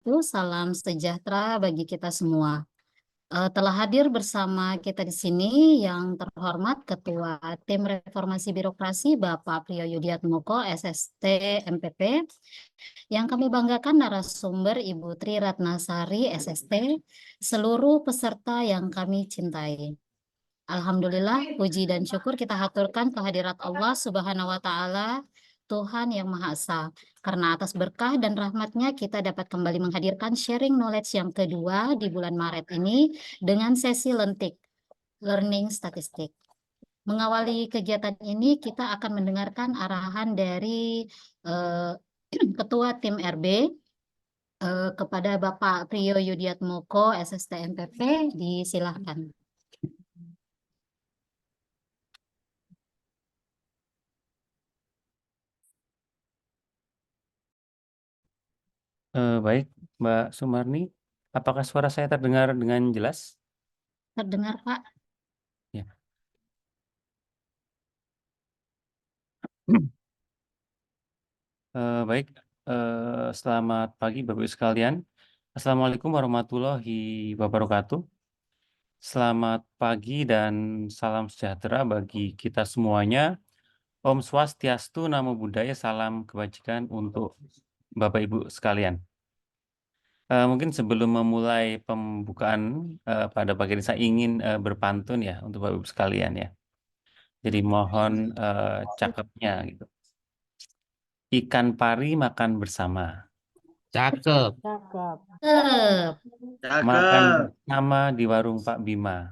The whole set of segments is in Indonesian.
wabarakatuh. Salam sejahtera bagi kita semua. Telah hadir bersama kita di sini yang terhormat Ketua Tim Reformasi Birokrasi Bapak Priyo Yudiatmoko, SST MPP, yang kami banggakan narasumber Ibu Tri Ratnasari, SST, seluruh peserta yang kami cintai. Alhamdulillah, puji dan syukur kita haturkan kehadirat Allah Subhanahu wa Ta'ala, Tuhan yang Maha Esa. Karena atas berkah dan rahmatnya kita dapat kembali menghadirkan sharing knowledge yang kedua di bulan Maret ini dengan sesi lentik, learning statistik. Mengawali kegiatan ini kita akan mendengarkan arahan dari eh, Ketua Tim RB kepada Bapak Priyo Yudiatmoko, SST MPP, disilahkan. Baik, Mbak Sumarni, apakah suara saya terdengar dengan jelas? Terdengar, Pak? Ya. Baik, selamat pagi Bapak Ibu sekalian. Assalamualaikum warahmatullahi wabarakatuh. Selamat pagi dan salam sejahtera bagi kita semuanya. Om Swastiastu, Namo Buddhaya, salam kebajikan untuk Bapak Ibu sekalian. Mungkin sebelum memulai pembukaan pada pagi ini saya ingin berpantun ya untuk Bapak Ibu sekalian ya. Jadi mohon cakepnya gitu. Ikan pari makan bersama, Cakep. makan Cakep. bersama di warung Pak Bima.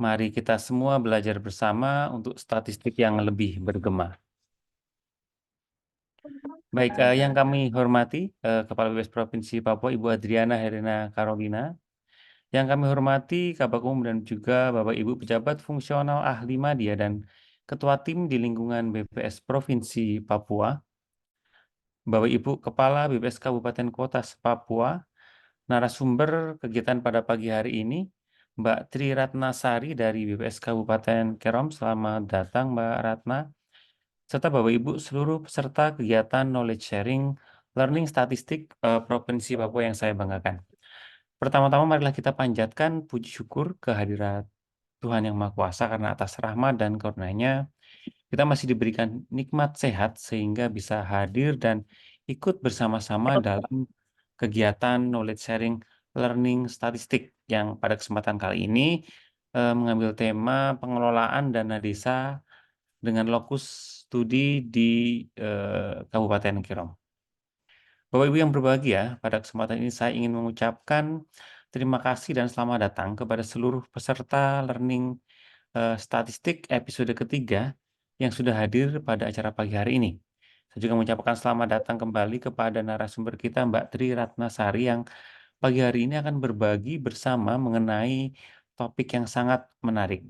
Mari kita semua belajar bersama untuk statistik yang lebih bergema. Baik, yang kami hormati Kepala BPS Provinsi Papua Ibu Adriana Herina Karolina, yang kami hormati Kabak Umum dan juga Bapak Ibu pejabat fungsional ahli media dan Ketua Tim di lingkungan BPS Provinsi Papua, Bapak Ibu Kepala BPS Kabupaten Kota Papua, narasumber kegiatan pada pagi hari ini, Mbak Tri Ratnasari dari BPS Kabupaten Kerom. Selamat datang Mbak Ratna. Serta Bapak Ibu seluruh peserta kegiatan knowledge sharing learning statistik Provinsi Papua yang saya banggakan. Pertama-tama marilah kita panjatkan puji syukur kehadirat Tuhan Yang Maha Kuasa karena atas rahmat dan karunia-Nya kita masih diberikan nikmat sehat sehingga bisa hadir dan ikut bersama-sama dalam kegiatan knowledge sharing learning statistik yang pada kesempatan kali ini mengambil tema pengelolaan dana desa dengan lokus studi di Kabupaten Kerom. Bapak Ibu yang berbahagia, pada kesempatan ini saya ingin mengucapkan terima kasih dan selamat datang kepada seluruh peserta learning statistik episode ketiga yang sudah hadir pada acara pagi hari ini. Saya juga mengucapkan selamat datang kembali kepada narasumber kita Mbak Tri Ratnasari yang pagi hari ini akan berbagi bersama mengenai topik yang sangat menarik.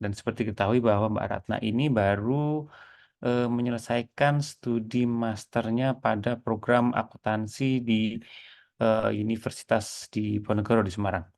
Dan seperti diketahui bahwa Mbak Ratna ini baru menyelesaikan studi masternya pada program akuntansi di Universitas di Ponegoro di Semarang.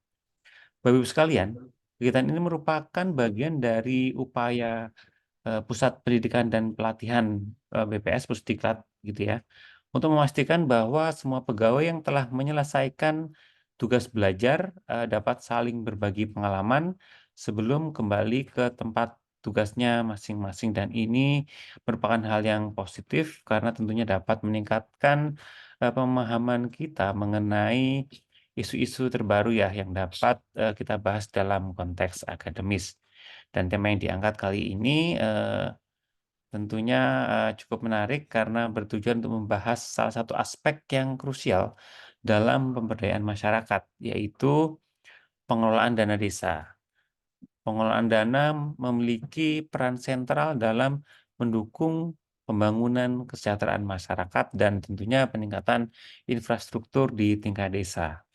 Bapak Ibu sekalian, kegiatan ini merupakan bagian dari upaya Pusat Pendidikan dan Pelatihan BPS Pusdiklat gitu ya, untuk memastikan bahwa semua pegawai yang telah menyelesaikan tugas belajar dapat saling berbagi pengalaman sebelum kembali ke tempat tugasnya masing-masing, dan ini merupakan hal yang positif karena tentunya dapat meningkatkan pemahaman kita mengenai isu-isu terbaru ya yang dapat kita bahas dalam konteks akademis. Dan tema yang diangkat kali ini tentunya cukup menarik karena bertujuan untuk membahas salah satu aspek yang krusial dalam pemberdayaan masyarakat, yaitu pengelolaan dana desa. Pengelolaan dana memiliki peran sentral dalam mendukung pembangunan kesejahteraan masyarakat dan tentunya peningkatan infrastruktur di tingkat desa.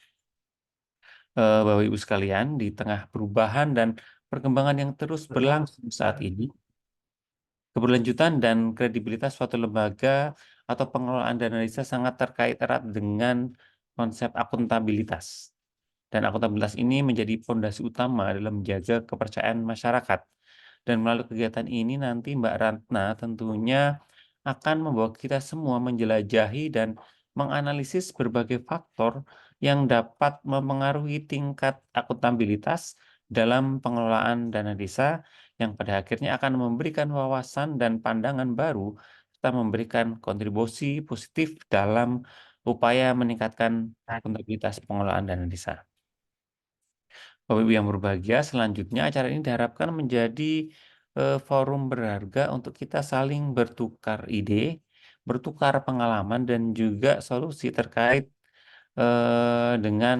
Bapak Ibu sekalian, di tengah perubahan dan perkembangan yang terus berlangsung saat ini, keberlanjutan dan kredibilitas suatu lembaga atau pengelolaan dana desa sangat terkait erat dengan konsep akuntabilitas. Dan akuntabilitas ini menjadi fondasi utama dalam menjaga kepercayaan masyarakat. Dan melalui kegiatan ini nanti Mbak Ratna tentunya akan membawa kita semua menjelajahi dan menganalisis berbagai faktor yang dapat mempengaruhi tingkat akuntabilitas dalam pengelolaan dana desa yang pada akhirnya akan memberikan wawasan dan pandangan baru serta memberikan kontribusi positif dalam upaya meningkatkan akuntabilitas pengelolaan dana desa. Bapak Ibu yang berbahagia, selanjutnya acara ini diharapkan menjadi forum berharga untuk kita saling bertukar ide, bertukar pengalaman dan juga solusi terkait dengan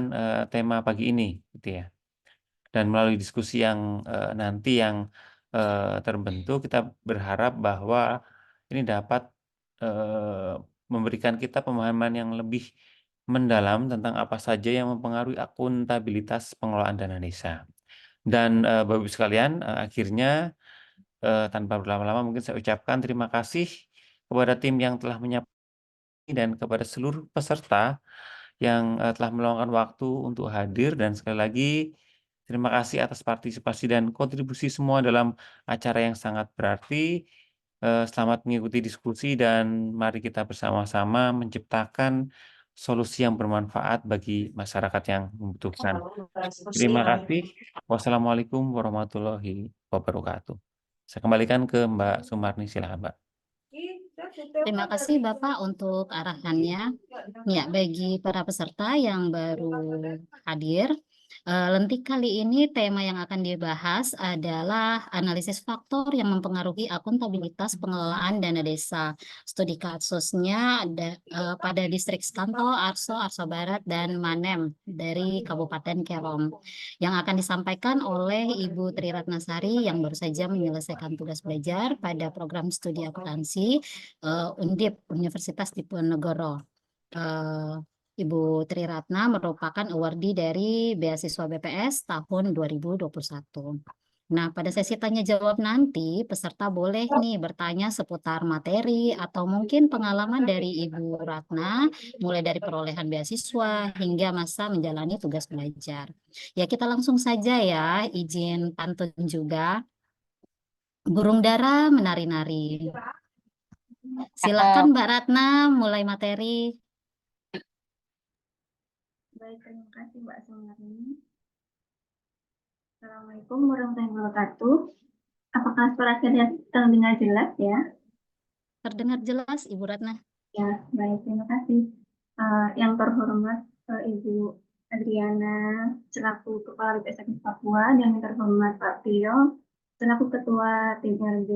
tema pagi ini, gitu ya. Dan melalui diskusi yang nanti yang terbentuk, kita berharap bahwa ini dapat memberikan kita pemahaman yang lebih mendalam tentang apa saja yang mempengaruhi akuntabilitas pengelolaan dana desa. Dan Bapak Ibu sekalian, akhirnya tanpa berlama-lama mungkin saya ucapkan terima kasih kepada tim yang telah menyiapkan dan kepada seluruh peserta yang telah meluangkan waktu untuk hadir, dan sekali lagi terima kasih atas partisipasi dan kontribusi semua dalam acara yang sangat berarti. Selamat mengikuti diskusi dan mari kita bersama-sama menciptakan solusi yang bermanfaat bagi masyarakat yang membutuhkan. Terima kasih. Wassalamualaikum warahmatullahi wabarakatuh. Saya kembalikan ke Mbak Sumarni, silakan Mbak. Terima kasih Bapak untuk arahannya. Ya, bagi para peserta yang baru hadir, lentik kali ini tema yang akan dibahas adalah analisis faktor yang mempengaruhi akuntabilitas pengelolaan dana desa. Studi kasusnya ada pada distrik Skanto, Arso, Arso Barat, dan Manem dari Kabupaten Kerom, yang akan disampaikan oleh Ibu Tri Ratnasari yang baru saja menyelesaikan tugas belajar pada program studi akuntansi Undip Universitas Diponegoro. Ibu Tri Ratna merupakan awardee dari beasiswa BPS tahun 2021. Nah, pada sesi tanya jawab nanti, peserta boleh nih bertanya seputar materi atau mungkin pengalaman dari Ibu Ratna, mulai dari perolehan beasiswa hingga masa menjalani tugas belajar. Ya, kita langsung saja ya, izin pantun juga. Burung dara menari-nari. Silakan Mbak Ratna, mulai materi. Baik, terima kasih Mbak Sumarni. Assalamualaikum warahmatullahi wabarakatuh. Apakah suara saya terdengar jelas ya? Terdengar jelas, Ibu Ratna. Ya, baik, terima kasih. Yang terhormat Ibu Adriana selaku Kepala BPS Papua, dan yang terhormat Pak Tio selaku Ketua Tim RB,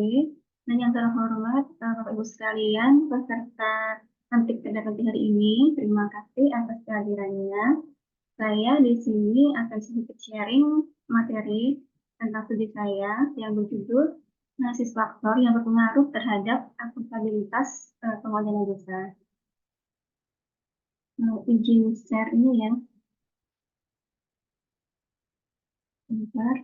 dan yang terhormat Bapak Ibu sekalian peserta nanti pada pagi hari ini, terima kasih atas kehadirannya. Saya di sini akan sedikit sharing materi tentang studi saya yang berjudul analisis faktor yang berpengaruh terhadap akuntabilitas pengelolaan desa. Izin share ini ya. Bentar.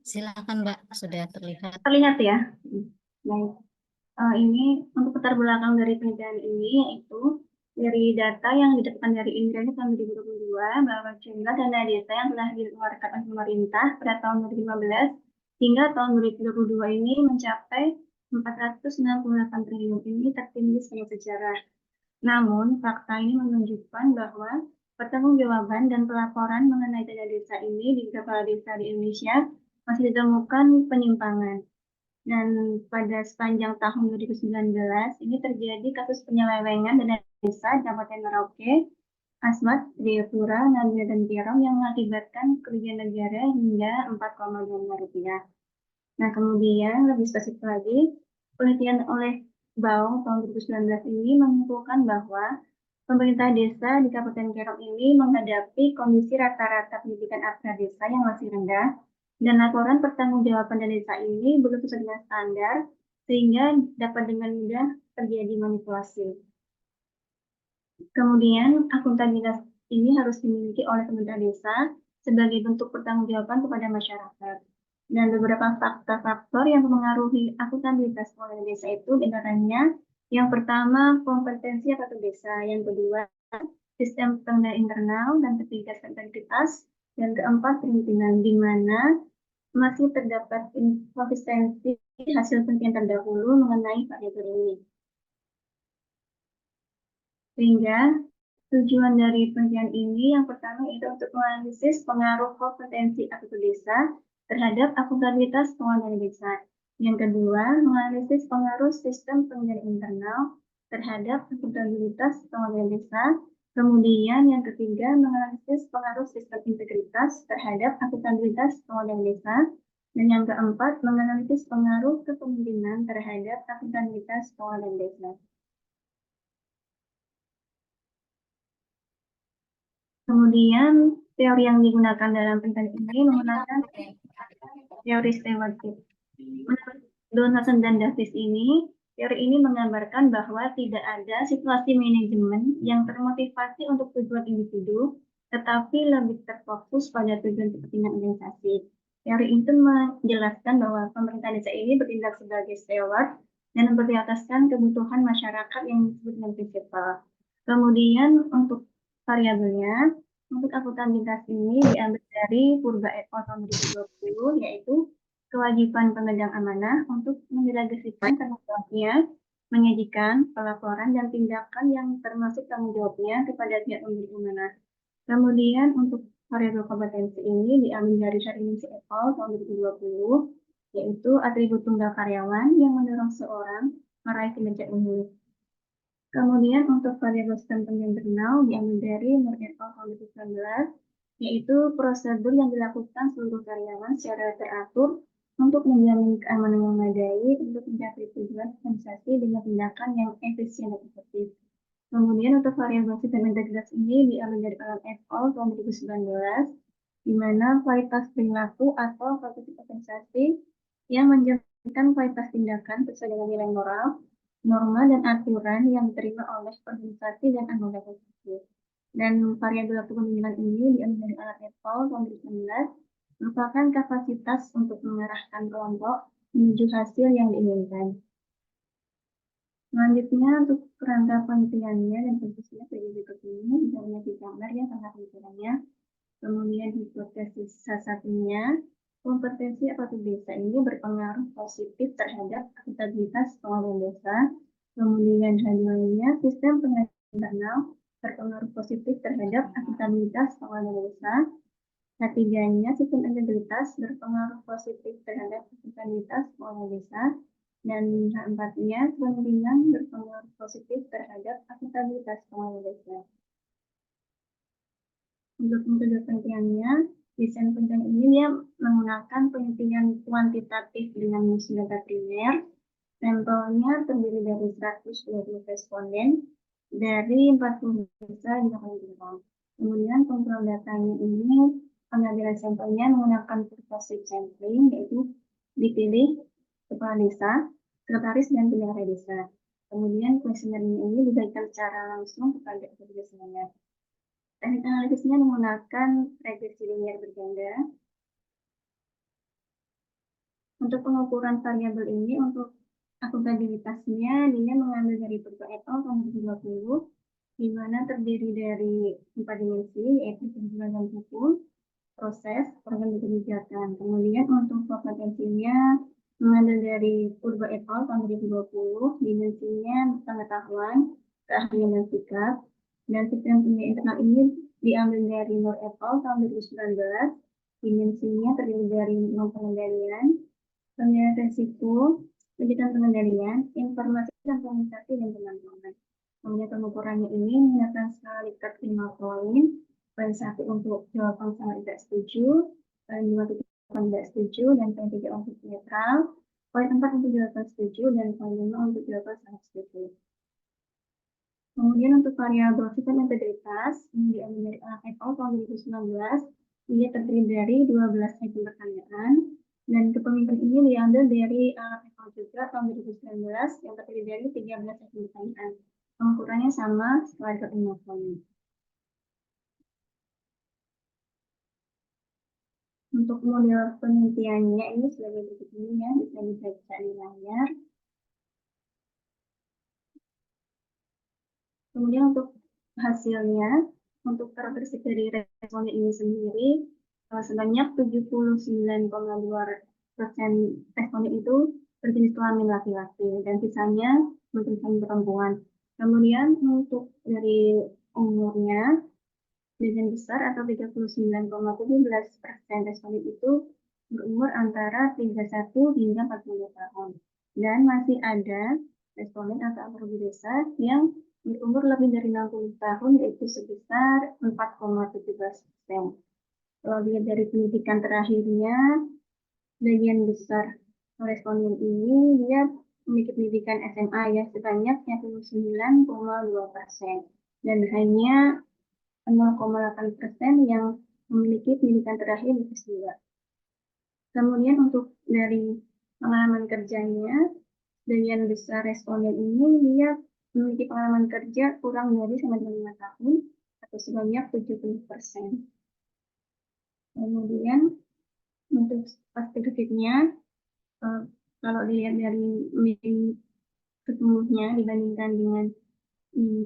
Silakan Mbak, sudah terlihat. Terlihat ya? Baik. Ini untuk latar belakang dari penelitian ini, yaitu dari data yang didapatkan dari Indra tahun 2022 bahwa jumlah dana desa yang telah dikeluarkan oleh pemerintah pada tahun 2015 hingga tahun 2022 ini mencapai 468 triliun. Ini tertinggi secara sejarah. Namun, fakta ini menunjukkan bahwa pertanggungjawaban dan pelaporan mengenai dana desa ini di kepala desa di Indonesia masih ditemukan penyimpangan. Dan pada sepanjang tahun 2019 ini terjadi kasus penyelewengan dana desa di Kabupaten Merauke, Asmat, Jayapura, Nadia, dan Tirom yang mengakibatkan kerugian negara hingga 4,2 miliar rupiah. Nah, kemudian lebih spesifik lagi, penelitian oleh BAO tahun 2019 ini menyimpulkan bahwa pemerintah desa di Kabupaten Kerong ini menghadapi kondisi rata-rata pendidikan abstrak desa yang masih rendah, dan laporan pertanggungjawaban dana desa ini belum sesuai dengan standar, sehingga dapat dengan mudah terjadi manipulasi. Kemudian, akuntabilitas ini harus dimiliki oleh pemerintah desa sebagai bentuk pertanggungjawaban kepada masyarakat. Dan beberapa faktor yang mempengaruhi akuntabilitas pengelolaan desa itu diantaranya yang pertama kompetensi aparatur desa, yang kedua sistem pengendalian internal, dan ketiga stabilitas, dan keempat pimpinan, di mana masih terdapat inkonsistensi hasil penelitian terdahulu mengenai variabel ini. Sehingga tujuan dari penelitian ini yang pertama itu untuk menganalisis pengaruh kompetensi aparatur desa terhadap akuntabilitas pengelolaan desa. Yang kedua, menganalisis pengaruh sistem pengendalian internal terhadap akuntabilitas pengelolaan desa. Kemudian yang ketiga, menganalisis pengaruh sistem integritas terhadap akuntabilitas pengelolaan desa. Dan yang keempat, menganalisis pengaruh kepemimpinan terhadap akuntabilitas pengelolaan desa. Kemudian, teori yang digunakan dalam penelitian ini menggunakan teori stewardship. Menurut Donaldson dan Davis ini, teori ini menggambarkan bahwa tidak ada situasi manajemen yang termotivasi untuk tujuan individu, tetapi lebih terfokus pada tujuan kepentingan organisasi. Teori itu menjelaskan bahwa pemerintah desa ini bertindak sebagai steward dan memprioritaskan kebutuhan masyarakat yang disebut dengan prinsipal. Kemudian untuk variabelnya, untuk akuntabilitas ini diambil dari Purba et al. Tahun 2020, yaitu kewajiban pemegang amanah untuk mendelegasikan tanggung jawabnya, menyajikan pelaporan dan tindakan yang termasuk tanggung jawabnya kepada pihak pemberi amanah. Kemudian untuk variabel kompetensi ini diambil dari Syariningsi et al. Tahun 2020, yaitu atribut tunggal karyawan yang mendorong seorang meraih kinerja unggul. Kemudian untuk variabel sistem pengendalian internal diambil dari Nur et al. Tahun 2019, yaitu prosedur yang dilakukan seluruh karyawan secara teratur untuk menjamin keamanan yang memadai untuk mencapai tujuan organisasi dengan tindakan yang efisien dan efektif. Kemudian untuk variabel sistem integritas ini diambil dari Alam et al. Tahun 2019, di mana kualitas perilaku atau kualitas organisasi yang menjaminkan kualitas tindakan sesuai dengan nilai moral, norma dan aturan yang diterima oleh organisasi dan anggota organisasi. Dan variabel kepemimpinan ini diambil dari Alam et al. Tahun 2019, merupakan kapasitas untuk mengarahkan kelompok menuju hasil yang diinginkan. Selanjutnya untuk kerangka penelitiannya dan posisinya sebagai berikut ini, misalnya di gambar ya kerangka penelitiannya. Kemudian hipotesis salah satunya, kompetensi aparatur desa ini berpengaruh positif terhadap akuntabilitas pengelolaan desa. Kemudian kedua-duanya, sistem pengendalian internal berpengaruh positif terhadap akuntabilitas pengelolaan desa. Ketiganya, sistem integritas berpengaruh positif terhadap akuntabilitas pengelolaan desa. Dan keempatnya, pembimbingan berpengaruh positif terhadap akuntabilitas pengelolaan desa. Untuk metode penelitiannya, desain penelitian ini dia menggunakan penelitian kuantitatif dengan musim data primer. Sampelnya terdiri dari 120 responden dari 40 desa di Kabupaten Kerong. Kemudian kontrol datanya ini, pengambilan sampelnya menggunakan purposive sampling, yaitu dipilih kepala desa, sekretaris, dan bendahara desa. Kemudian kuesioner ini diberikan secara langsung kepada petugas desanya. Teknik analisisnya menggunakan regresi linear berganda. Untuk pengukuran variabel ini, untuk akuntabilitasnya, dia mengambil dari Purba et al. Tahun 2020, di mana terdiri dari 4 dimensi, yaitu penjelasan hukum, proses, program kebijakan. Kemudian untuk kompetensinya mengambil dari Purba et al. Tahun 2020, dimensinya pengetahuan, keahlian dan sikap. Dan sistem penilaian internal ini diambil dari Nur et al. Tahun 2019. Dimensinya terdiri dari 6 pengendalian, penilaian risiko, pendidikan pengendalian, informasi dan komunikasi dan teman-teman. Kemudian pengukurannya ini menggunakan skala Likert 5 poin. Poin 1 untuk jawaban sangat tidak setuju, poin 2 untuk jawaban tidak setuju, dan poin 3 untuk netral, poin 4 untuk jawaban setuju, dan poin 5 untuk jawaban sangat setuju. Kemudian untuk variabel sistem integritas, ini diambil dari Anak et al. Tahun 2019, dia terdiri dari 12 item pertanyaan, dan kepemimpinan ini diambil dari Anak et al. Juga tahun 2019, yang terdiri dari 13 item pertanyaan. Pengukurannya sama, skala Likert 5 poin. Untuk model penelitiannya ini sebagai berikut ini ya, bisa dibaca di layar. Kemudian untuk hasilnya, untuk karakteristik dari responden ini sendiri, sebanyak 79,2% responden itu berjenis kelamin laki-laki, dan sisanya berjenis kelamin perempuan. Kemudian untuk dari umurnya, sebagian besar atau 39,17% responden itu berumur antara 31 hingga 40 tahun. Dan masih ada responden atau lebih besar yang berumur lebih dari 60 tahun, yaitu sebesar 4,17%. Kalau dilihat dari pendidikan terakhirnya, bagian besar responden ini dia memiliki pendidikan SMA ya, sebanyak 29,2%. Dan hanya 0,8% yang memiliki pendidikan terakhir di S2. Kemudian untuk dari pengalaman kerjanya, sebagian besar responden ini dia memiliki pengalaman kerja kurang dari 5 tahun atau sebanyak 70%. Kemudian untuk spesifiknya, kalau dilihat dari mean ketumbuhnya dibandingkan dengan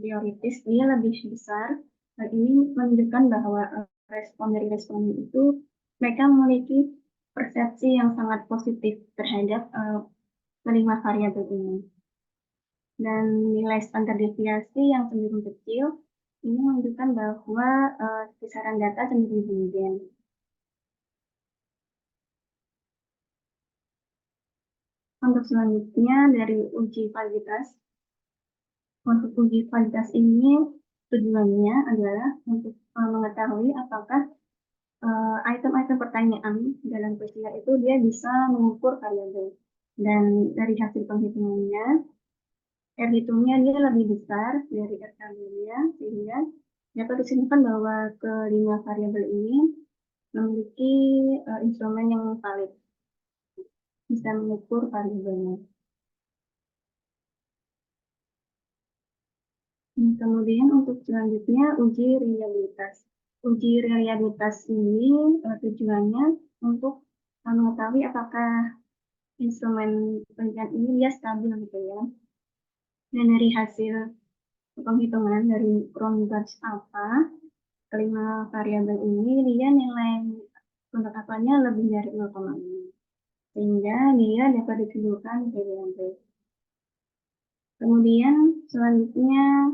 teoritis, dia lebih besar. Hal ini menunjukkan bahwa respon dari responden itu mereka memiliki persepsi yang sangat positif terhadap kelima variabel ini. Dan nilai standar deviasi yang cenderung kecil ini menunjukkan bahwa kisaran data cenderung homogen. Untuk selanjutnya dari uji validitas. Untuk uji validitas ini tujuannya adalah untuk mengetahui apakah item-item pertanyaan dalam kuesioner itu dia bisa mengukur variabel. Dan dari hasil penghitungannya, R hitungnya dia lebih besar dari R tabelnya, sehingga dapat disimpulkan bahwa kelima variabel ini memiliki instrumen yang valid, bisa mengukur variabelnya. Kemudian untuk selanjutnya uji reliabilitas. Uji reliabilitas ini tujuannya untuk mengetahui apakah instrumen penelitian ini dia stabil gitu ya. Dan dari hasil penghitungan dari Cronbach's alpha, kelima variabel ini dia nilai penetapannya lebih dari 0,5, sehingga dia dapat dituduhkan variabel. Kemudian selanjutnya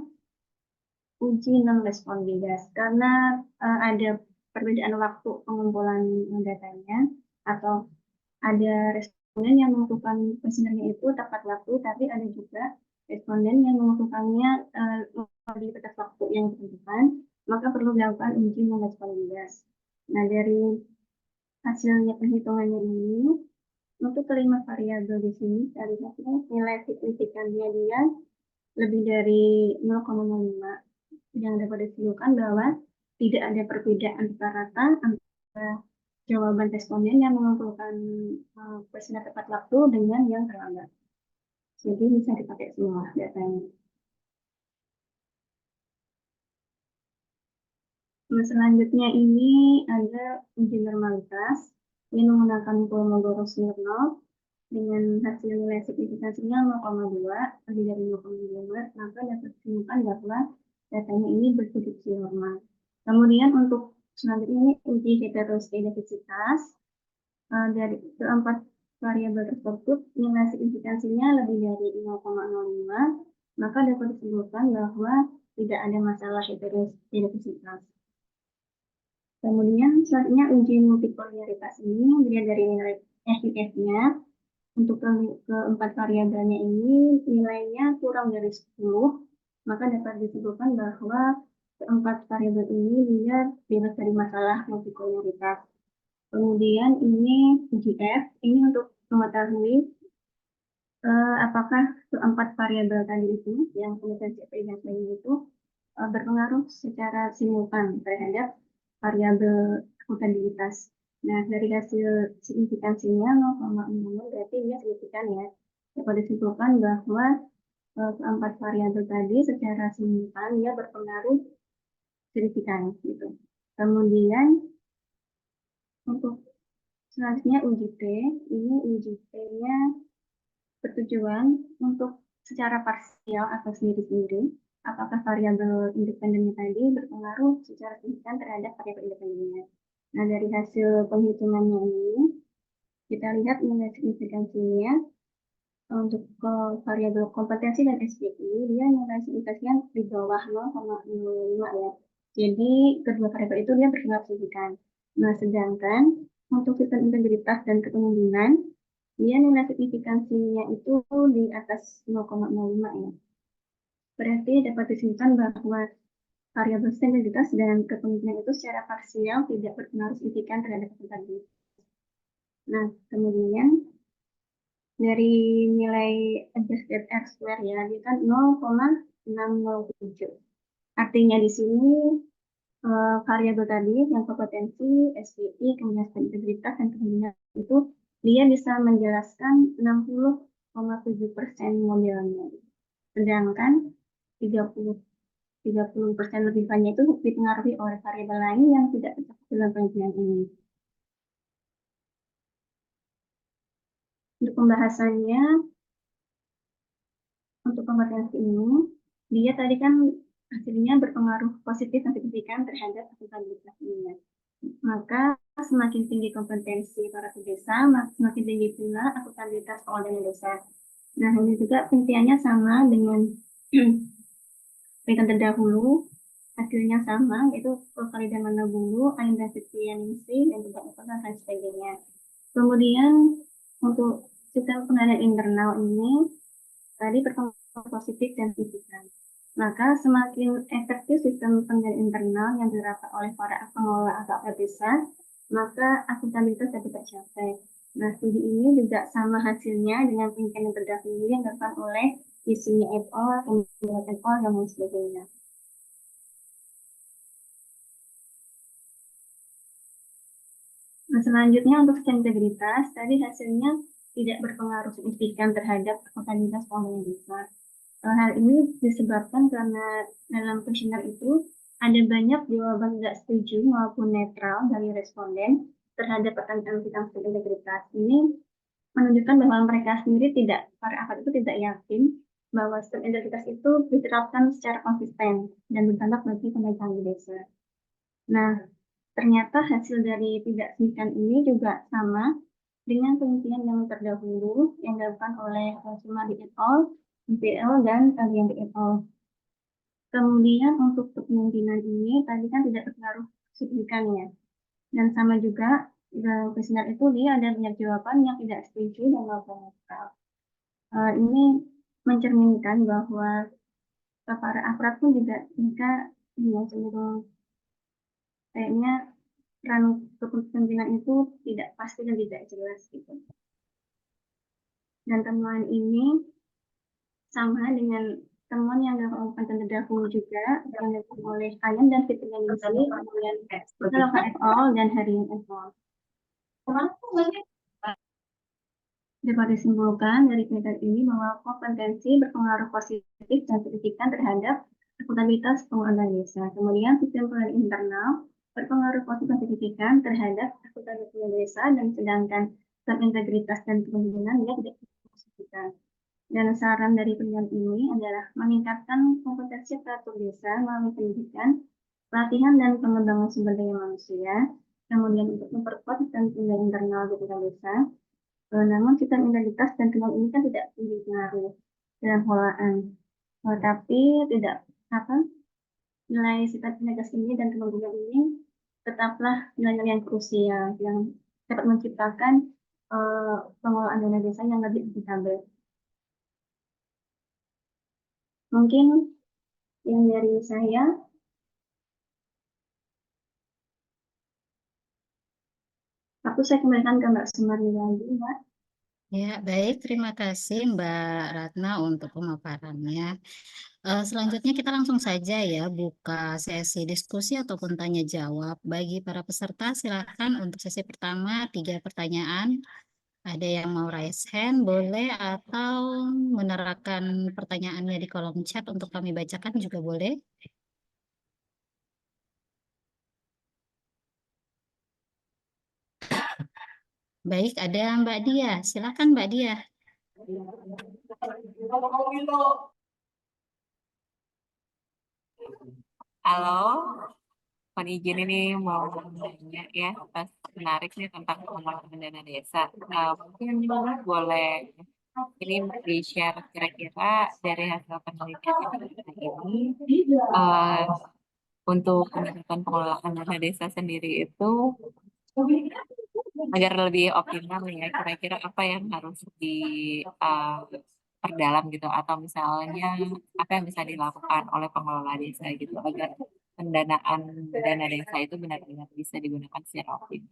uji non-respon bias, karena ada perbedaan waktu pengumpulan datanya, atau ada responden yang melakukan kuesionernya itu tepat waktu, tapi ada juga responden yang melakukannya di batas waktu yang ditentukan, maka perlu dilakukan uji non-respon bias. Nah, dari hasilnya penghitungannya ini, untuk kelima variabel di sini, dari hasilnya nilai signifikannya dia lebih dari 0,05, yang dapat disimpulkan bahwa tidak ada perbedaan rata-rata antara jawaban responden yang mengumpulkan kuesioner tepat waktu dengan yang terlambat. Jadi bisa dipakai semua datanya. Nah, selanjutnya ini ada uji normalitas. Ini menggunakan Kolmogorov-Smirnov dengan hasil nilai signifikansinya 0,2, lebih dari 0,5, maka dapat disimpulkan bahwa datanya ini berprediksi normal. Kemudian untuk selanjutnya ini uji heteroskedasitas. Dari keempat variabel tersebut nilai signifikansinya lebih dari 0,05, maka dapat disimpulkan bahwa tidak ada masalah heterogenitas. Kemudian selanjutnya uji multipolaritas ini dilihat dari nilai FIF-nya. Untuk keempat variabelnya ini nilainya kurang dari 10, maka dapat disimpulkan bahwa keempat variabel ini dia bebas dari masalah multipolaritas. Kemudian ini uji F, ini untuk mengetahui apakah keempat variabel tadi itu yang kompetensi FI dan sebagainya itu berpengaruh secara simultan terhadap variabel akuntabilitas. Nah, dari hasil signifikansinya 0,00 berarti dia signifikan ya. Dapat disimpulkan bahwa keempat variabel tadi secara simultan dia berpengaruh signifikan gitu. Kemudian untuk selanjutnya uji T, ini uji T-nya bertujuan untuk secara parsial atau sendiri-sendiri, apakah variabel independennya tadi berpengaruh secara signifikan terhadap variabel independennya. Nah, dari hasil penghitungannya ini, kita lihat nilai signifikansinya untuk variabel kompetensi dan SPI, dia nilai signifikansinya di bawah 0,05 ya. Jadi, kedua variabel itu dia berpengaruh signifikan. Nah, sedangkan untuk sistem integritas dan kepemimpinan, dia nilai signifikansinya itu di atas 0,05 ya. Berarti dapat disimpulkan bahwa variabel integritas dan kepemimpinan itu secara parsial tidak berpengaruh signifikan terhadap akuntabilitas. Nah, kemudian dari nilai adjusted R-square ya, dia kan 0,607. Artinya di sini variabel tadi yang kompetensi, SPI, kemudian integritas dan kepemimpinan itu dia bisa menjelaskan 60,7% modelnya. Sedangkan 30% lebih banyak itu dipengaruhi oleh variabel lain yang tidak tercakup dalam penelitian ini. Untuk pembahasannya, untuk kompetensi ini, dia tadi kan hasilnya berpengaruh positif dan signifikan terhadap akuntabilitas ini. Maka semakin tinggi kompetensi para pedesa, semakin tinggi pula akuntabilitas pengelola desa. Nah, ini juga penelitiannya sama dengan penelitian terdahulu, hasilnya sama, yaitu Valida Manabulu, Ainda Setianingsih, dan juga Evan dan sebagainya. Kemudian untuk sistem pengendalian internal ini tadi berpengaruh positif dan signifikan. Maka semakin efektif sistem pengendalian internal yang diterapkan oleh para pengelola atau desa, maka akuntabilitas dapat tercapai. Nah, studi ini juga sama hasilnya dengan penelitian yang terdahulu yang dilakukan oleh isinya et al, kemudian et al, dan sebagainya. Nah, selanjutnya untuk sistem integritas, tadi hasilnya tidak berpengaruh signifikan terhadap akuntabilitas pengelola desa. Hal ini disebabkan karena dalam kuesioner itu ada banyak jawaban tidak setuju maupun netral dari responden terhadap pertanyaan tentang sistem integritas. Ini menunjukkan bahwa mereka sendiri para akad itu tidak yakin bahwa sistem integritas itu diterapkan secara konsisten dan berdampak bagi pemerintahan di desa. Nah, ternyata hasil dari tidak signifikan ini juga sama dengan penelitian yang terdahulu yang dilakukan oleh Sumadi et al, IPL, dan Alianti et al. Kemudian untuk kepemimpinan ini tadi kan tidak berpengaruh signifikan ya. Dan sama juga dalam kuesioner itu dia ada banyak jawaban yang tidak setuju dan maupun netral. Ini mencerminkan bahwa para aparat pun juga jika cenderung kayaknya peran kepemimpinan itu tidak pasti dan tidak jelas gitu. Dan temuan ini sama dengan temuan yang dilakukan terdahulu juga yang dilakukan oleh Ayam dan Fitri-Ningsih, kemudian Pitaloka et al. Dan Harian et al. Dapat disimpulkan dari penelitian ini bahwa kompetensi berpengaruh positif dan signifikan terhadap akuntabilitas pengelolaan desa. Kemudian sistem pengendalian internal berpengaruh positif dan signifikan terhadap akuntabilitas desa, dan sedangkan sistem integritas dan kepemimpinan dia tidak signifikan. Dan saran dari penelitian ini adalah meningkatkan kompetensi aparatur desa melalui pendidikan, pelatihan, dan pengembangan sumber daya manusia. Kemudian untuk memperkuat sistem pengendalian internal di desa. Namun sistem integritas dan kenal ini kan tidak dipengaruhi dalam pengelolaan. Tapi tidak apa nilai sifat negatif ini dan kemungkinan ini tetaplah nilai-nilai yang krusial yang dapat menciptakan pengelolaan dana desa yang lebih akuntabel. Mungkin yang dari saya. Saya kembalikan ke Mbak Sumarni lagi, Mbak. Ya, baik. Terima kasih Mbak Ratna untuk pemaparannya. Selanjutnya kita langsung saja ya buka sesi diskusi ataupun tanya jawab. Bagi para peserta silakan untuk sesi pertama 3 pertanyaan. Ada yang mau raise hand boleh atau menerapkan pertanyaannya di kolom chat untuk kami bacakan juga boleh. Baik, ada Mbak Dia. Silakan Mbak Dia. Halo, mohon izin ini mau nanya ya, pas menarik nih tentang pengelolaan dana desa. Mungkin boleh ini di-share kira-kira dari hasil penelitian ini untuk pendekatan pengelolaan dana desa sendiri itu agar lebih optimal ya, kira-kira apa yang harus perdalam gitu, atau misalnya apa yang bisa dilakukan oleh pengelola desa gitu agar pendanaan dana desa itu benar-benar bisa digunakan secara optimal.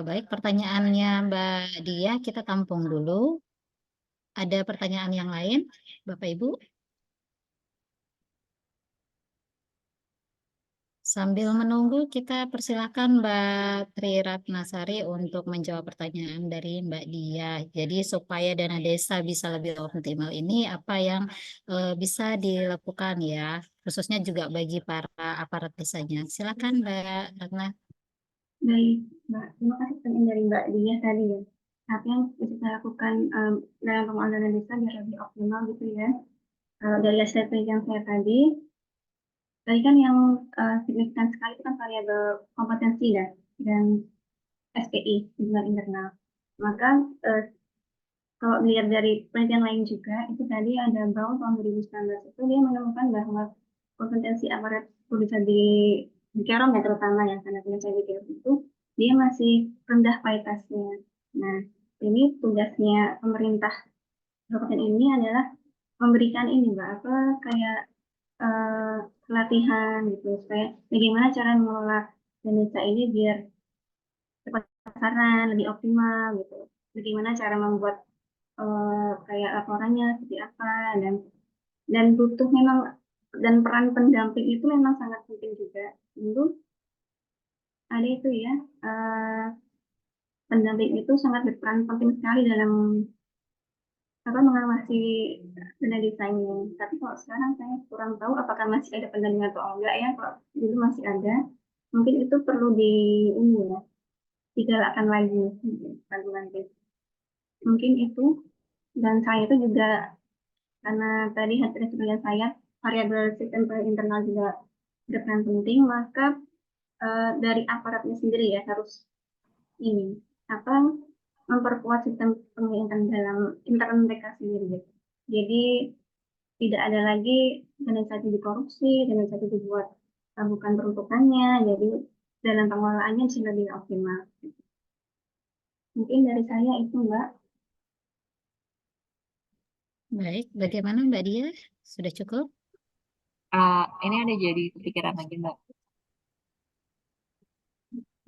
Baik, pertanyaannya Mbak Dia kita tampung dulu. Ada pertanyaan yang lain, Bapak Ibu? Sambil menunggu, kita persilakan Mbak Tri Ratnasari untuk menjawab pertanyaan dari Mbak Dia. Jadi supaya dana desa bisa lebih optimal ini apa yang bisa dilakukan ya, khususnya juga bagi para aparat desanya. Silakan Mbak Ratna. Baik, Mbak. Terima kasih pertanyaan dari Mbak Dia tadi ya. Apa yang bisa kita lakukan dalam pengelolaan dana desa biar lebih optimal gitu ya. Dari hasil penelitian saya tadi kan yang signifikan sekali itu kan variabel kompetensi dan SPI, hubungan internal. Maka kalau dilihat dari penelitian lain juga, itu tadi ada Brown tahun 2019 itu dia menemukan bahwa kompetensi aparat bisa di Kerom ya terutama yang sangat penyelesaian di Kerom itu dia masih rendah kualitasnya. Nah, ini tugasnya pemerintah kabupaten ini adalah memberikan ini Mbak, apa kayak pelatihan gitu supaya bagaimana cara mengelola desa ini biar tepat sasaran, lebih optimal gitu. Bagaimana cara membuat kayak laporannya seperti apa dan butuh memang dan peran pendamping itu memang sangat penting juga. Dulu ada itu ya pendamping itu sangat berperan penting sekali dalam mengawasi dana desanya. Tapi kalau sekarang saya kurang tahu apakah masih ada pendamping atau enggak ya. Kalau dulu masih ada, mungkin itu perlu ini ya digalakkan lagi nanti. Mungkin itu dan selain itu juga karena tadi hasil penelitian saya variabel sistem internal juga berperan penting, maka dari aparatnya sendiri ya harus ini memperkuat sistem pemerintahan dalam internal mereka sendiri gitu. Jadi tidak ada lagi dana desa dikorupsi, dana desa dibuat bukan peruntukannya, jadi dalam pengelolaannya bisa lebih optimal. Mungkin dari saya itu Mbak. Baik, bagaimana Mbak Dia? Sudah cukup? Ini ada jadi kepikiran lagi Mbak.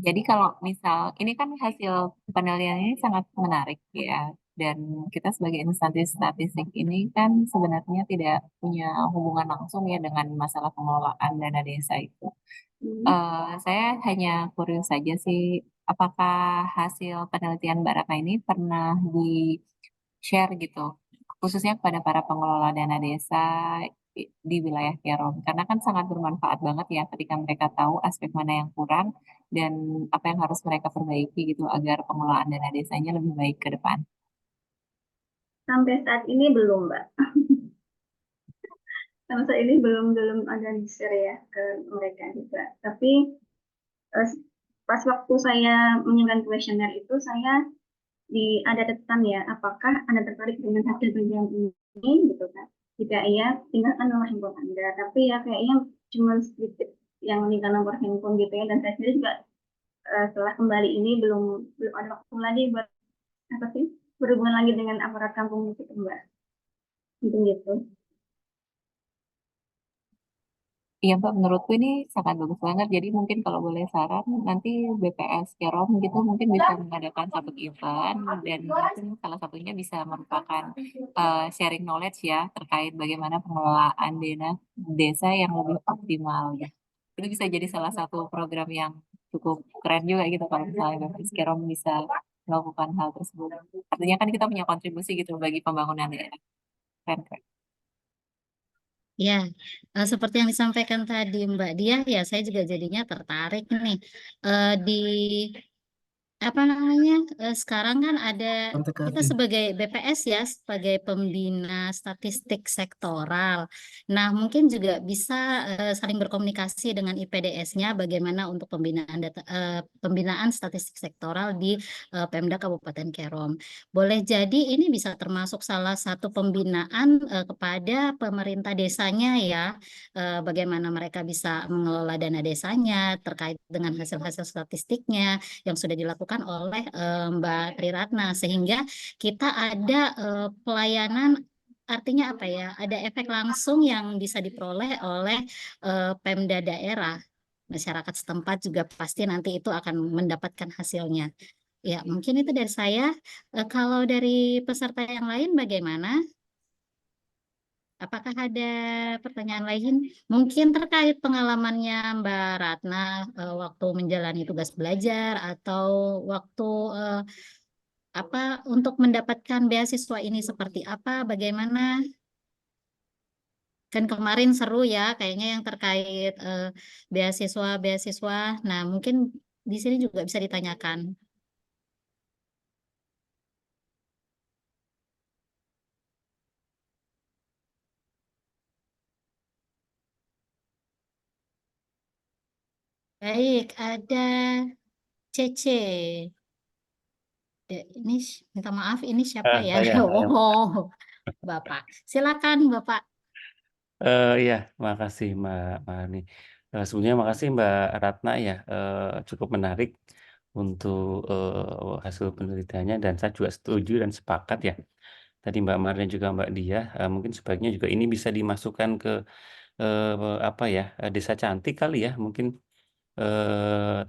Jadi kalau misal ini kan hasil penelitian ini sangat menarik ya, dan kita sebagai instansi statistik ini kan sebenarnya tidak punya hubungan langsung ya dengan masalah pengelolaan dana desa itu. Saya hanya curious saja sih, apakah hasil penelitian Mbak Ratna ini pernah di-share gitu, khususnya kepada para pengelola dana desa di wilayah Kerom, karena kan sangat bermanfaat banget ya ketika mereka tahu aspek mana yang kurang dan apa yang harus mereka perbaiki gitu agar pengelolaan dana desanya lebih baik ke depan. Sampai saat ini belum Mbak. Sampai saat ini belum ada di-share ya ke mereka juga. Tapi pas waktu saya menyelesaikan kuesioner itu saya ada catatan ya, apakah Anda tertarik dengan hasil penelitian ini gitu kan. Jika iya, tinggalkan nomor handphone Anda. Tapi ya kayaknya cuma sedikit yang minta nomor handphone gitu ya. Dan saya sendiri juga setelah kembali ini belum ada waktu lagi buat apa sih berhubungan lagi dengan aparat kampung gitu Mbak. Gitu. Iya Mbak, menurutku ini sangat bagus banget. Jadi mungkin kalau boleh saran, nanti BPS Kerom gitu mungkin bisa mengadakan satu event dan mungkin salah satunya bisa merupakan sharing knowledge ya terkait bagaimana pengelolaan dana desa yang lebih optimal ya. Itu bisa jadi salah satu program yang cukup keren juga gitu kalau misalnya BPS Kerom bisa melakukan hal tersebut. Artinya kan kita punya kontribusi gitu bagi pembangunan daerah. Keren. Ya, seperti yang disampaikan tadi Mbak Diah, ya saya juga jadinya tertarik nih di apa namanya sekarang kan ada kita sebagai BPS ya sebagai pembina statistik sektoral. Nah mungkin juga bisa saling berkomunikasi dengan IPDS-nya bagaimana untuk pembinaan statistik sektoral di Pemda Kabupaten Kerom. Boleh jadi ini bisa termasuk salah satu pembinaan kepada pemerintah desanya ya, bagaimana mereka bisa mengelola dana desanya terkait dengan hasil-hasil statistiknya yang sudah dilakukan oleh Mbak Triratna sehingga kita ada pelayanan artinya apa ya ada efek langsung yang bisa diperoleh oleh Pemda daerah masyarakat setempat juga pasti nanti itu akan mendapatkan hasilnya ya mungkin itu dari saya. Kalau dari peserta yang lain bagaimana? Apakah ada pertanyaan lain? Mungkin terkait pengalamannya Mbak Ratna waktu menjalani tugas belajar atau waktu apa untuk mendapatkan beasiswa ini seperti apa? Bagaimana? Kan kemarin seru ya, kayaknya yang terkait beasiswa-beasiswa. Nah, mungkin di sini juga bisa ditanyakan. Baik, ada Cece. Ini minta maaf, ini siapa ya? Saya. Oh, Bapak. Silakan, Bapak. Iya, makasih Mbak Marni. Sebelumnya makasih Mbak Ratna ya, cukup menarik untuk hasil penelitiannya dan saya juga setuju dan sepakat ya. Tadi Mbak Marni dan juga Mbak Dia, mungkin sebaiknya juga ini bisa dimasukkan ke apa ya, Desa Cantik kali ya, mungkin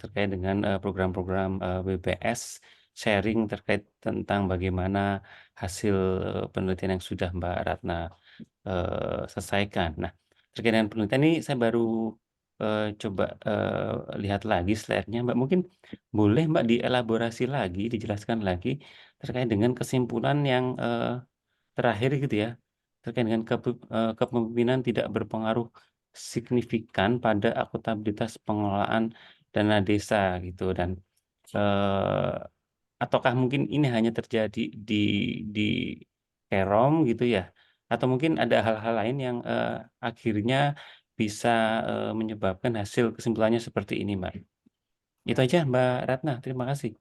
terkait dengan program-program BPS sharing terkait tentang bagaimana hasil penelitian yang sudah Mbak Ratna selesaikan. Nah, terkait dengan penelitian ini saya baru coba lihat lagi slide-nya, Mbak. Mungkin boleh Mbak dielaborasi lagi, dijelaskan lagi terkait dengan kesimpulan yang terakhir gitu ya, terkait dengan kepemimpinan tidak berpengaruh signifikan pada akuntabilitas pengelolaan dana desa gitu dan ataukah mungkin ini hanya terjadi di Kerom gitu ya? Atau mungkin ada hal-hal lain yang akhirnya bisa menyebabkan hasil kesimpulannya seperti ini, Mbak. Itu aja Mbak Ratna, terima kasih.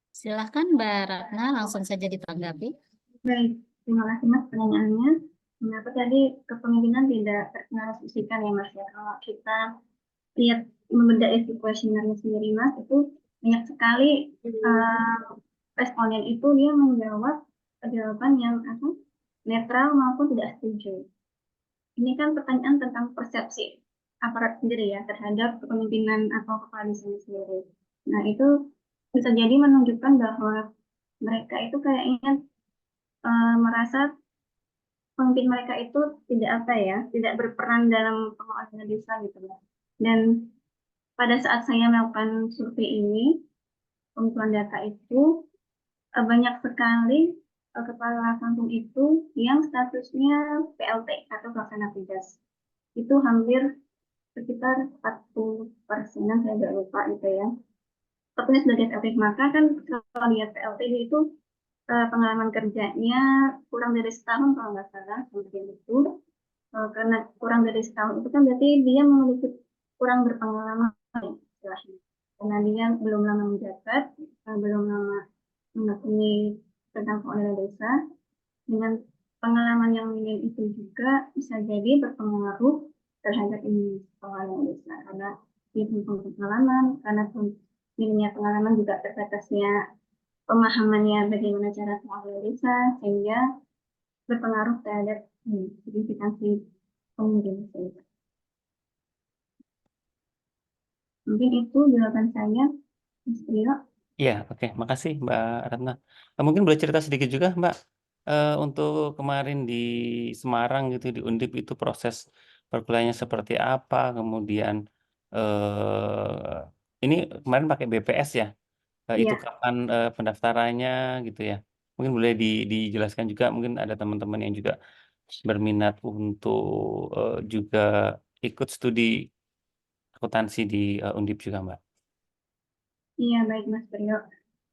Silahkan Mbak Ratna, langsung saja ditanggapi. Baik, terima kasih Mas pertanyaannya. Mengapa tadi kepemimpinan tidak terpengaruh signifikan ya Mas ya? Kalau kita lihat membedah isi kuesionernya sendiri Mas, itu banyak sekali responden itu dia menjawab jawaban yang netral maupun tidak setuju. Ini kan pertanyaan tentang persepsi aparat sendiri ya terhadap kepemimpinan atau kepala desa sendiri. Nah itu bisa jadi menunjukkan bahwa mereka itu kayaknya merasa pemimpin mereka itu tidak berperan dalam pengelolaan desa gitu loh. Dan pada saat saya melakukan survei ini, pengumpulan data itu banyak sekali kepala kampung itu yang statusnya PLT atau pelaksana tugas. Itu hampir sekitar 40%, saya nggak lupa gitu ya. Sepertinya sebagai PLT, maka kan kalau lihat PLT itu pengalaman kerjanya kurang dari setahun kalau nggak salah, seperti itu. Karena kurang dari setahun itu kan berarti dia memiliki kurang berpengalaman istilahnya. karena dia belum lama menjabat, belum lama mengetahui tentang pengelolaan desa. Dengan pengalaman yang minim itu juga bisa jadi berpengaruh terhadap ini pengelolaan desa, karena dia punya pengalaman, karena minimnya pengalaman juga terbatasnya pemahamannya bagaimana cara mengelola desa, sehingga berpengaruh terhadap signifikansi pemimpin desa. Mungkin itu jawaban saya, Mas Priyo. Iya, oke. Makasih Mbak Ratna. Mungkin boleh cerita sedikit juga Mbak, untuk kemarin di Semarang gitu, di Undip itu proses perkuliahannya seperti apa, kemudian ini kemarin pakai BPS ya, itu Iya, kapan pendaftarannya gitu ya. Mungkin boleh dijelaskan juga, mungkin ada teman-teman yang juga berminat untuk juga ikut studi akuntansi di Undip juga Mbak. iya baik Mas Priyo.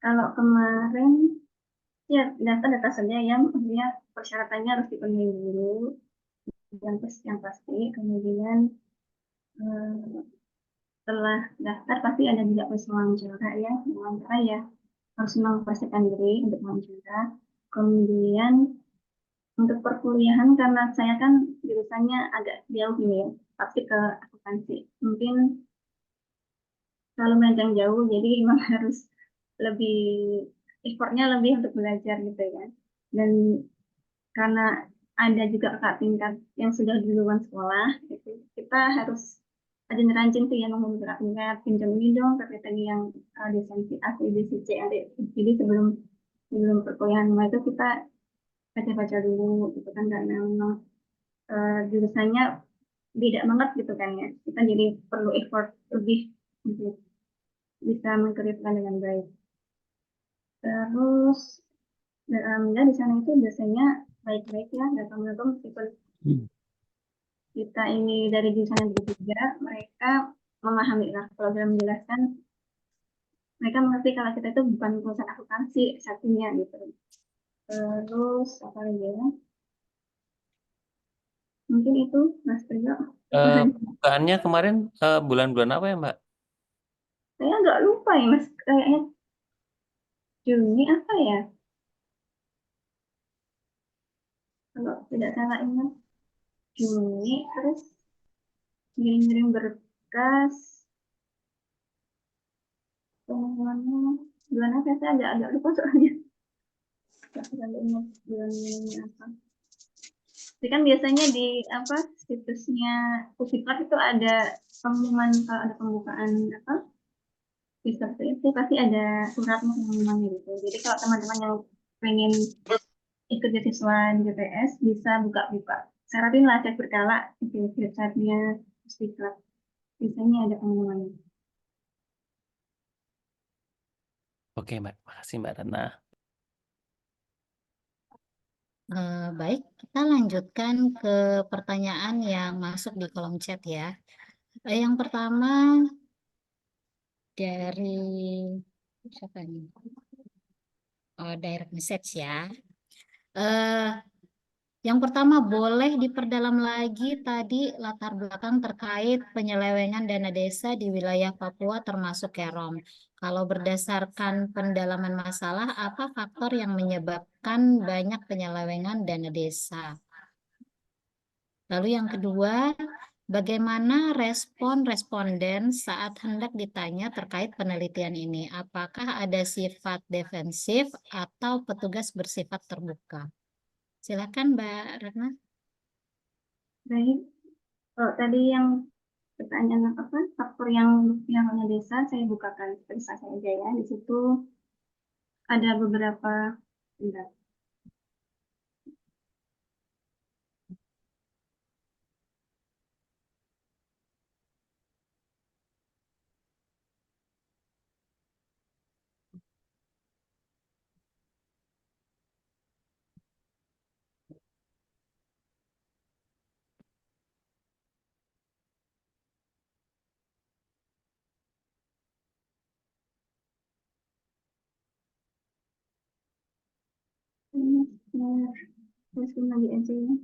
Kalau kemarin ya data-data saja yang maksudnya persyaratannya harus dipenuhi dulu, yang pasti. Kemudian setelah daftar pasti ada juga tes wawancara ya, harus mempersiapkan diri untuk wawancara. Kemudian untuk perkuliahan karena saya kan jurusannya agak jauh ini ya, pasti ke akuntansi. Mungkin kalau melenceng jauh, jadi memang harus lebih effortnya lebih untuk belajar gitu ya. Dan karena ada juga kakak tingkat yang sudah duluan sekolah, gitu, kita harus ada rajin tuh yang menghubungi kakak tingkat, pinjam ini dong kakak tadi yang desain A, B, C, C, A, D. Jadi sebelum sebelum perkuliahan mulai itu kita baca-baca dulu gitu kan, karena memang jurusannya beda banget gitu kan ya. Kita jadi perlu effort lebih untuk bisa mengkerjakan dengan baik. Terus alhamdulillah di sana itu biasanya baik-baik ya, datang-datang meskipun kita ini dari jurusan yang berbeda, mereka memahami lah kalau dalam menjelaskan, mereka mengerti kalau kita itu bukan perusahaan akuntansi satunya gitu. Terus apa lagi ya? Mungkin itu Mas Priyo. Bukaannya kemarin bulan-bulan apa ya Mbak? Saya nggak lupa ya Mas, kayaknya Juni apa ya? Kalau tidak salah ingat Juni, terus ngirim-ngirim berkas, pengumumannya bulan apa, saya agak lupa soalnya. Nggak terlalu ingat bulan-bulannya apa. Tapi kan biasanya di apa situsnya Pusiklat itu ada pengumuman kalau ada pembukaan apa sistem itu pasti ada suratnya pengumumannya gitu. Jadi kalau teman-teman yang pengen ikut beasiswa di BPS bisa buka-buka. Saratin lah, cek berkala di websitenya Pusiklat. Biasanya ada pengumumannya. Oke Mbak, makasih Mbak Ratna. Baik, kita lanjutkan ke pertanyaan yang masuk di kolom chat ya. Yang pertama dari siapa nih? Oh, direct message ya. Eh, yang pertama boleh diperdalam lagi tadi latar belakang terkait penyelewengan dana desa di wilayah Papua termasuk Kerom. Kalau berdasarkan pendalaman masalah, apa faktor yang menyebabkan banyak penyelewengan dana desa? Lalu yang kedua, bagaimana respon responden saat hendak ditanya terkait penelitian ini? Apakah ada sifat defensif atau petugas bersifat terbuka? Silakan Mbak Ratna. Baik, kalau tadi yang pertanyaan apa faktor yang hanya desa, saya bukakan seperti saya aja ya. Di situ ada beberapa bentar. Terus lagi aja ya.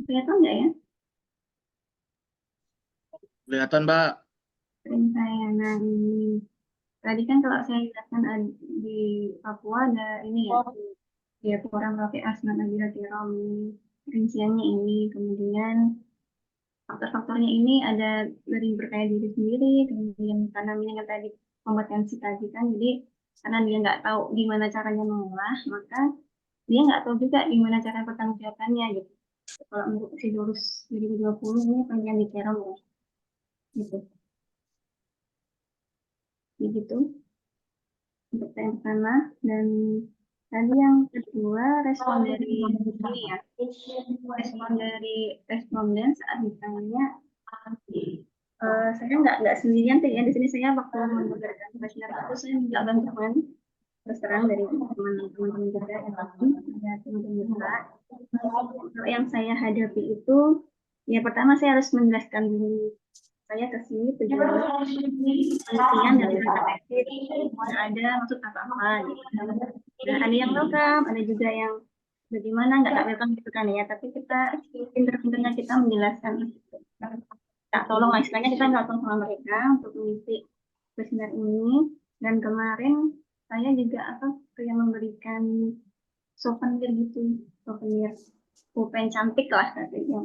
Kelihatan nggak ya? Kelihatan, Mbak. Screen saya. Nah, ini. Tadi kan kalau saya jelaskan di Papua ada ini ya, dia kurang pakai asma Nabila Tiram, rinciannya ini, kemudian faktor-faktornya ini ada dari berkaya diri sendiri, kemudian karena minimnya tadi kompetensi tadi kan, jadi karena dia nggak tahu gimana caranya mengolah, maka dia nggak tahu juga gimana cara pertanggungjawabannya gitu. Kalau untuk Sidurus 2020 ini pengen diterong ya, gitu. Begitu untuk yang pertama. Dan tadi yang kedua respon dari ini ya, respon dari responden saat ditanya, saya nggak sendirian tuh ya, di sini saya waktu memberikan webinar itu saya minta bantuan terus terang dari teman-teman juga yang lain, ada teman-teman juga. Kalau yang saya hadapi itu, ya pertama saya harus menjelaskan dulu saya ke sini tujuan penelitian dan tesis, ada maksud apa-apa gitu. Nah, ada yang welcome, ada juga yang bagaimana nggak welcome gitu kan ya, tapi kita pinter-pinternya kita menjelaskan gitu. Tak tolong lah, istilahnya kita nggak tolong sama mereka untuk mengisi webinar ini. Dan kemarin saya juga kayak memberikan souvenir gitu, souvenir pulpen cantik lah katanya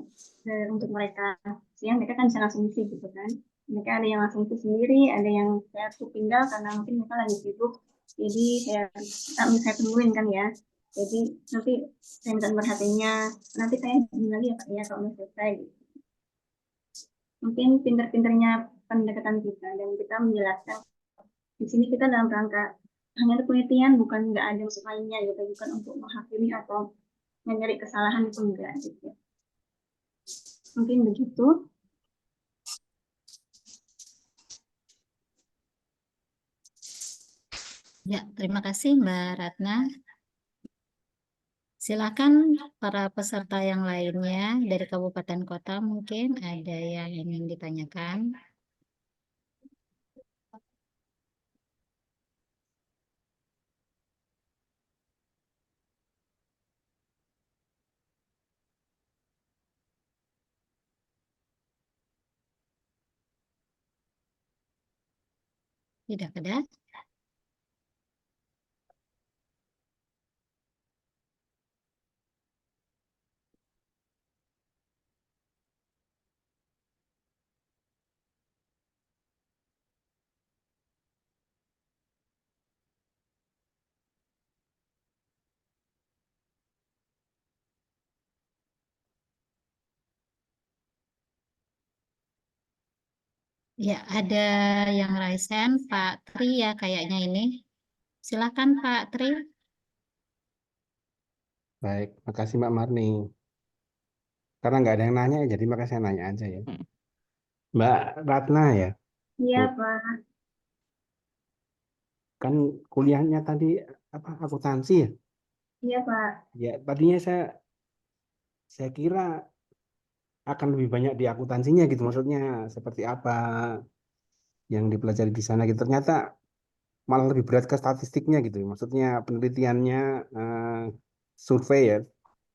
untuk mereka. Siang mereka kan bisa langsung isi gitu kan. Mereka ada yang langsung isi sendiri, ada yang saya tuh tinggal karena mungkin mereka lagi sibuk. Jadi saya tungguin kan ya. Jadi nanti saya minta nomor HP-nya, nanti saya hubungi lagi ya Pak ya kalau udah selesai. Gitu. Mungkin pinter-pinternya pendekatan kita dan kita menjelaskan di sini kita dalam rangka hanya untuk penelitian, bukan nggak ada maksud lainnya gitu, bukan untuk menghakimi atau mencari kesalahan itu enggak gitu. Mungkin begitu. Ya, terima kasih Mbak Ratna. Silakan para peserta yang lainnya dari kabupaten kota mungkin ada yang ingin ditanyakan. Tidak ada? Ya, ada yang raise hand, Pak Tri ya kayaknya ini. Silakan Pak Tri. Baik, makasih Mbak Marni. Karena nggak ada yang nanya, jadi makanya saya nanya aja ya. Mbak Ratna ya, Iya Pak. kan kuliahnya tadi apa akuntansi ya? Iya Pak. Ya, tadinya saya kira akan lebih banyak di akuntansinya gitu, maksudnya seperti apa yang dipelajari di sana gitu. Ternyata malah lebih berat ke statistiknya gitu. Maksudnya penelitiannya survei ya,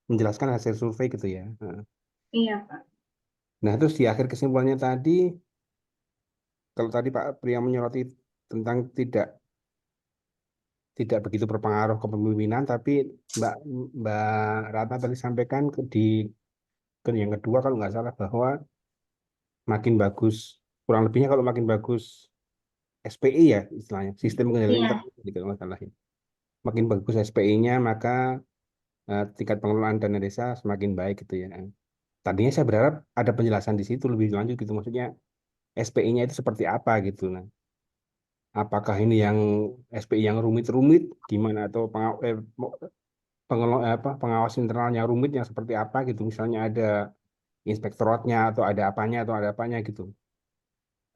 menjelaskan hasil survei gitu ya. Iya Pak. Nah, terus di akhir kesimpulannya tadi, kalau tadi Pak Priya menyoroti tentang tidak begitu berpengaruh ke kepemimpinan, tapi Mbak Mbak Ratna tadi sampaikan yang kedua kalau nggak salah bahwa makin bagus, kurang lebihnya kalau makin bagus SPI ya istilahnya, sistem pengendalian Iya. internal gitu kalau nggak salah. Makin bagus SPI-nya maka tingkat pengelolaan dana desa semakin baik gitu ya. Tadinya saya berharap ada penjelasan di situ lebih lanjut gitu, maksudnya SPI-nya itu seperti apa gitu. Nah, apakah ini yang SPI yang rumit-rumit gimana atau pengawas internalnya rumit yang seperti apa gitu, misalnya ada inspektoratnya atau ada apanya gitu.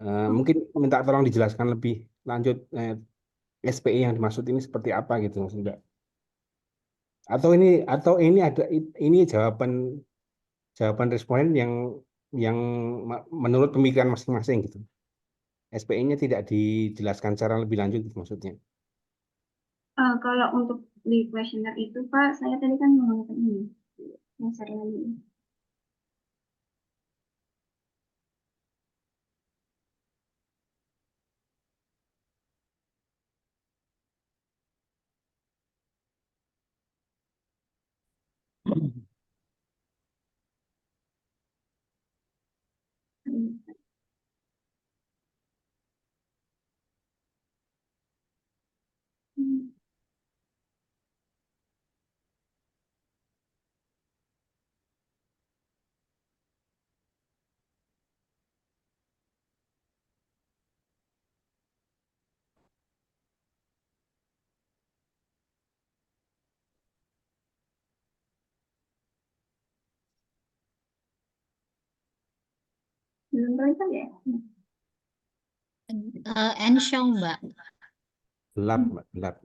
Mungkin minta tolong dijelaskan lebih lanjut SPI yang dimaksud ini seperti apa gitu maksudnya. Atau ini ada ini jawaban responden yang menurut pemikiran masing-masing gitu. SPI-nya tidak dijelaskan secara lebih lanjut gitu maksudnya. Kalau untuk di kuesioner itu Pak, saya tadi kan menggunakan ini yang sering lagi. Hmm. Belum kelihatan ya? Ensyong, Mbak. Gelap, Mbak, gelap.